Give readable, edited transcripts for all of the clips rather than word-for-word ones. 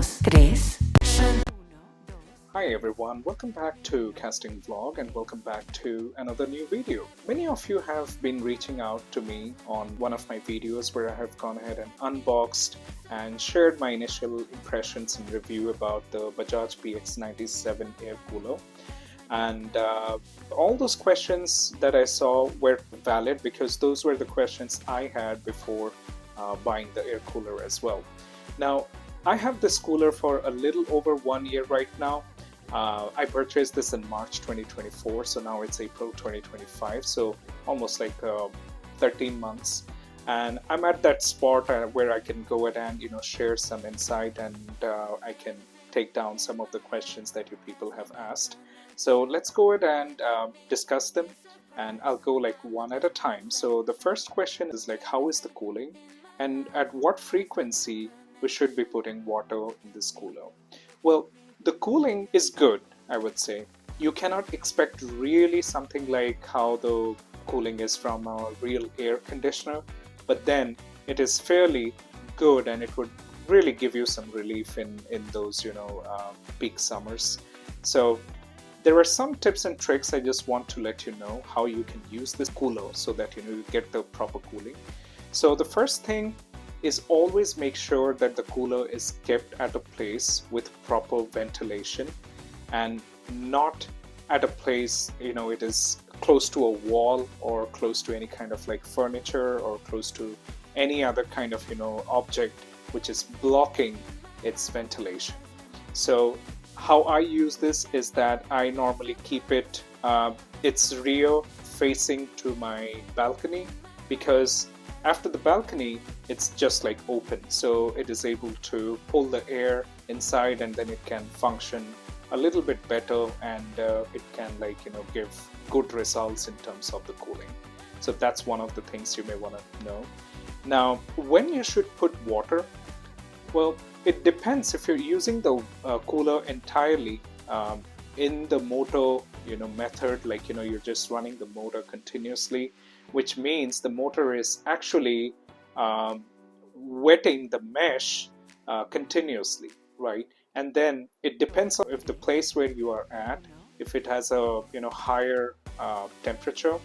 dos, tres. Hi everyone, welcome back to Casting Vlog and welcome back to another new video. Many of you have been reaching out to me on one of my videos where I have gone ahead and unboxed and shared my initial impressions and review about the Bajaj PX97 air cooler. And all those questions that I saw were valid because those were the questions I had before buying the air cooler as well. Now, I have this cooler for a little over 1 year right now. I purchased this in March 2024, so now it's April 2025, so almost like 13 months. And I'm at that spot where I can go ahead and share some insight, and I can take down some of the questions that you people have asked. So let's go ahead and discuss them, and I'll go like one at a time. So the first question is like, how is the cooling, and at what frequency we should be putting water in this cooler? Well, the cooling is good, I would say. You cannot expect really something like how the cooling is from a real air conditioner, but then it is fairly good and it would really give you some relief in those peak summers. So there are some tips and tricks I just want to let you know how you can use this cooler so that you get the proper cooling. So the first thing is always make sure that the cooler is kept at a place with proper ventilation and not at a place it is close to a wall or close to any kind of like furniture or close to any other kind of object which is blocking its ventilation. So how I use this is that I normally keep it its rear facing to my balcony, because after the balcony it's just like open, so it is able to pull the air inside and then it can function a little bit better, and it can give good results in terms of the cooling. So that's one of the things you may want to know. Now, when you should put water, well, it depends. If you're using the cooler entirely in the motor method, like you're just running the motor continuously, which means the motor is actually wetting the mesh continuously, right? And then it depends on if the place where you are at, if it has a higher temperature,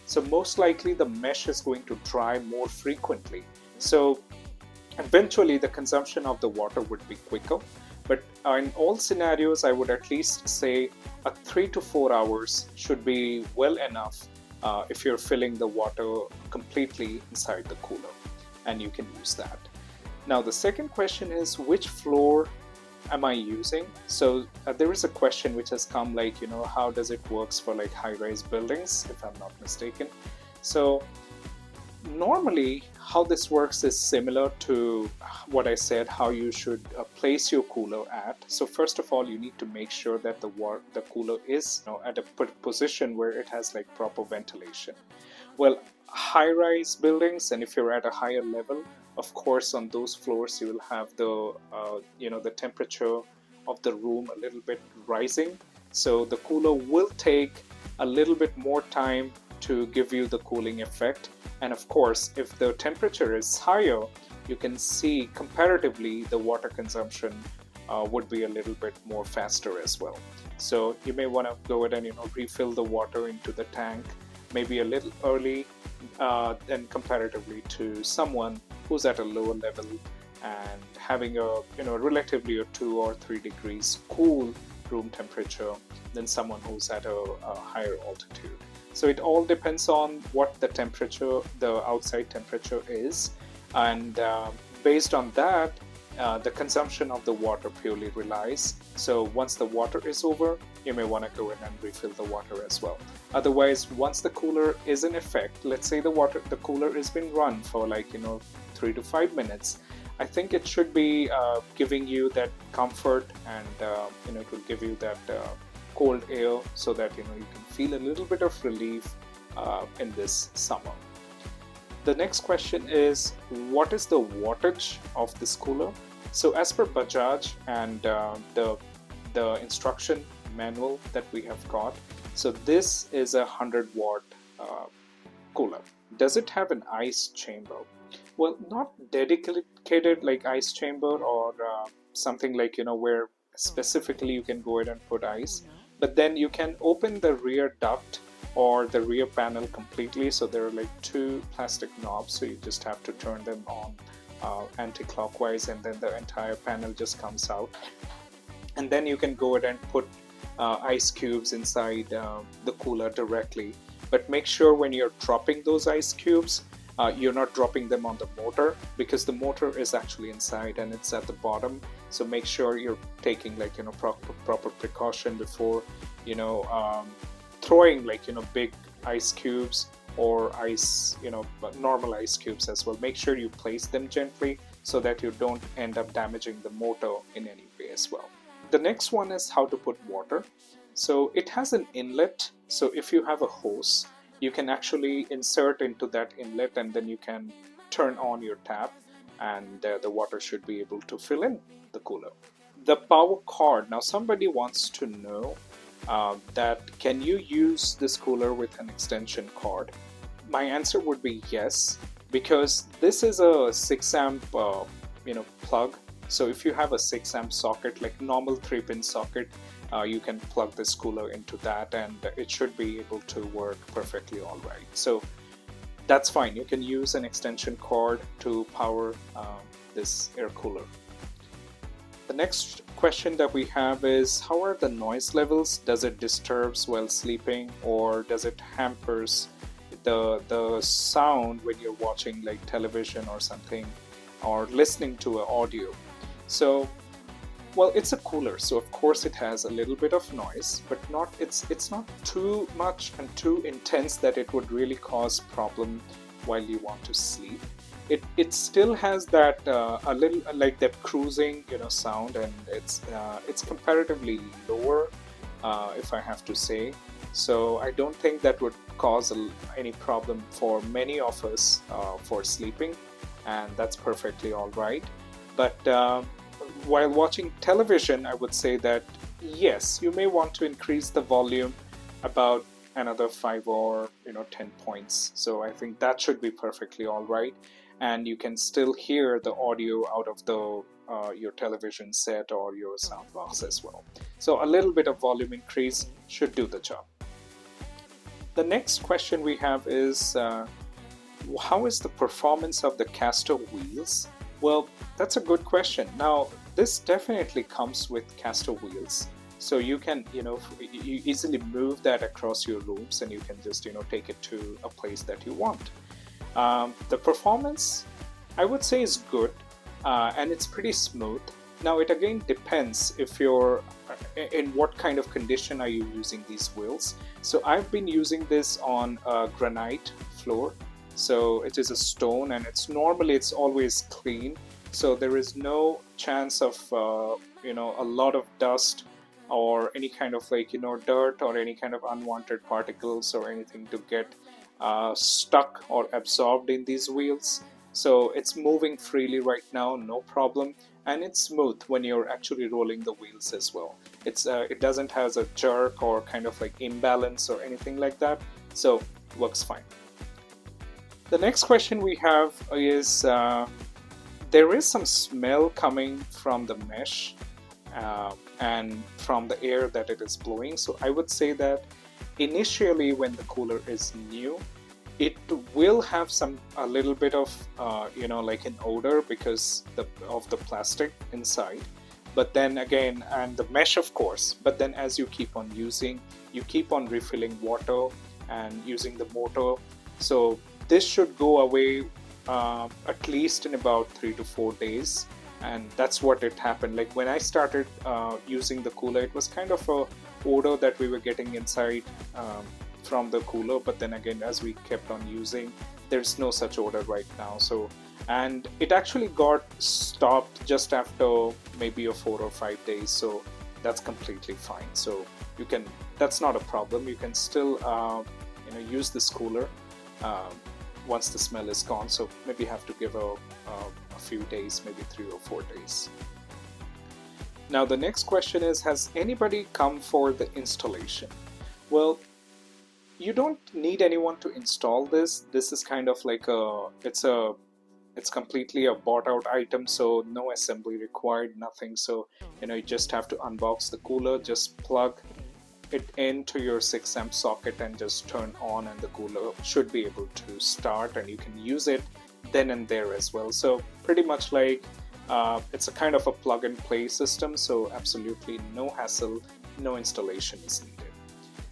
so most likely the mesh is going to dry more frequently. So eventually the consumption of the water would be quicker. But in all scenarios, I would at least say 3 to 4 hours should be well enough if you're filling the water completely inside the cooler, and you can use that. Now the second question is, which floor am I using? So there is a question which has come like, how does it works for like high-rise buildings, if I'm not mistaken. So normally how this works is similar to what I said, how you should place your cooler at. So first of all, you need to make sure that the cooler is at a position where it has like proper ventilation. Well, high-rise buildings, and if you're at a higher level, of course on those floors you will have the the temperature of the room a little bit rising, so the cooler will take a little bit more time to give you the cooling effect. And of course, if the temperature is higher, you can see comparatively the water consumption would be a little bit more faster as well. So you may want to go ahead and refill the water into the tank maybe a little early than comparatively to someone who's at a lower level and having a relatively a 2 or 3 degrees cool room temperature than someone who's at a higher altitude. So it all depends on what the temperature, the outside temperature is, and based on that, the consumption of the water purely relies. So once the water is over, you may want to go in and refill the water as well. Otherwise, once the cooler is in effect, let's say the cooler has been run for like 3 to 5 minutes, I think it should be giving you that comfort, and it will give you that cold air so that you can feel a little bit of relief in this summer. The next question is, what is the wattage of this cooler? So as per Bajaj and the instruction manual that we have got, so this is a 100-watt cooler. Does it have an ice chamber? Well, not dedicated like ice chamber or something like, where specifically you can go ahead and put ice, but then you can open the rear duct or the rear panel completely. So there are like two plastic knobs, so you just have to turn them on anti-clockwise, and then the entire panel just comes out, and then you can go ahead and put ice cubes inside the cooler directly. But make sure when you're dropping those ice cubes, you're not dropping them on the motor, because the motor is actually inside and it's at the bottom. So make sure you're taking like proper precaution before throwing like big ice cubes or ice normal ice cubes as well. Make sure you place them gently so that you don't end up damaging the motor in any way as well. The next one is how to put water. So it has an inlet, so if you have a hose, you can actually insert into that inlet, and then you can turn on your tap, and the water should be able to fill in the cooler. The power cord. Now somebody wants to know that can you use this cooler with an extension cord? My answer would be yes, because this is a 6 amp plug. So if you have a 6 amp socket, like normal 3-pin socket, you can plug this cooler into that, and it should be able to work perfectly all right. So that's fine. You can use an extension cord to power this air cooler. The next question that we have is, how are the noise levels? Does it disturbs while sleeping, or does it hampers the sound when you're watching like television or something, or listening to an audio? So, well, it's a cooler, so of course it has a little bit of noise, but it's not too much and too intense that it would really cause problem while you want to sleep. It still has that a little like that cruising sound, and it's comparatively lower, if I have to say. So I don't think that would cause any problem for many of us for sleeping, and that's perfectly all right. But while watching television, I would say that yes, you may want to increase the volume about another 5 or 10 points. So I think that should be perfectly all right, and you can still hear the audio out of the your television set or your sound box as well. So a little bit of volume increase should do the job. The next question we have is, how is the performance of the caster wheels? Well, that's a good question. Now, this definitely comes with caster wheels, so you can you easily move that across your rooms, and you can just take it to a place that you want. The performance, I would say, is good, and it's pretty smooth. Now it again depends if you're in what kind of condition are you using these wheels. So I've been using this on a granite floor, so it is a stone, and it's always clean, so there is no chance of a lot of dust or any kind of dirt or any kind of unwanted particles or anything to get stuck or absorbed in these wheels. So it's moving freely right now, no problem, and it's smooth when you're actually rolling the wheels as well. It doesn't have a jerk or kind of imbalance or anything like that, so it works fine. The next question we have is, there is some smell coming from the mesh and from the air that it is blowing. So I would say that initially when the cooler is new, it will have a little bit of an odor because of the plastic inside. But then again, and the mesh of course, but then as you keep on using, you keep on refilling water and using the motor, so this should go away at least in about 3 to 4 days. And that's what it happened. Like when I started using the cooler, it was kind of a odor that we were getting inside from the cooler, but then again as we kept on using, there's no such odor right now. So, and it actually got stopped just after maybe 4 or 5 days, so that's completely fine. So you can, that's not a problem. You can still use this cooler once the smell is gone. So maybe have to give a few days, maybe 3 or 4 days. Now the next question is, has anybody come for the installation? Well, you don't need anyone to install this. This is kind of like it's a It's completely a bought out item, so no assembly required, nothing. So you just have to unbox the cooler, just plug it into your 6 amp socket and just turn on, and the cooler should be able to start, and you can use it then and there as well. So pretty much like it's a kind of a plug and play system, so absolutely no hassle, no installation is needed.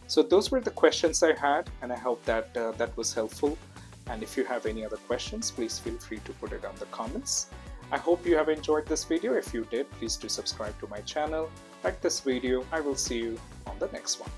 So those were the questions I had, and I hope that that was helpful. And if you have any other questions, please feel free to put it on the comments. I hope you have enjoyed this video. If you did, please do subscribe to my channel, like this video. I will see you on the next one.